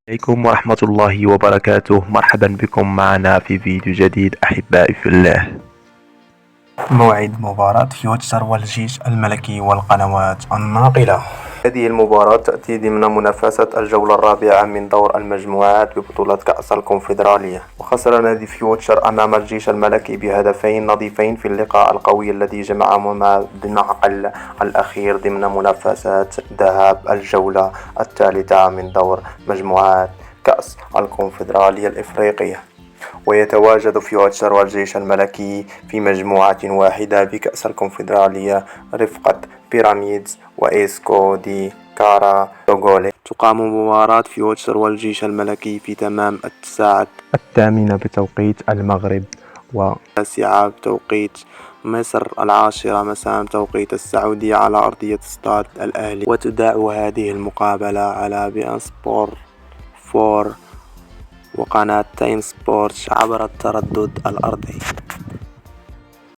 عليكم ورحمة الله وبركاته. مرحبا بكم معنا في فيديو جديد أحبائي في الله. موعد مباراة فيوتشر والجيش الملكي والقنوات الناقلة. هذه المباراة تأتي ضمن منافسة الجولة الرابعة من دور المجموعات ببطولة كأس الكونفدرالية، وخسر نادي فيوتشر أمام الجيش الملكي بهدفين نظيفين في اللقاء القوي الذي جمعهما بالمعقل الأخير ضمن منافسات ذهاب الجولة الثالثة من دور مجموعات كأس الكونفدرالية الإفريقية. ويتواجد فيوتشر والجيش الملكي في مجموعة واحدة بكأس الكونفدرالية رفقة بيراميدز وإيسكو دي كارا دوغولي. تقام مباراة فيوتشر والجيش الملكي في تمام الساعة 8 بتوقيت المغرب و9 بتوقيت مصر، 10 مساء بتوقيت السعودية، على أرضية استاد الأهلي. وتذاع هذه المقابلة على بي إن سبورت 4 وقناة تايم سبورت عبر التردد الأرضي.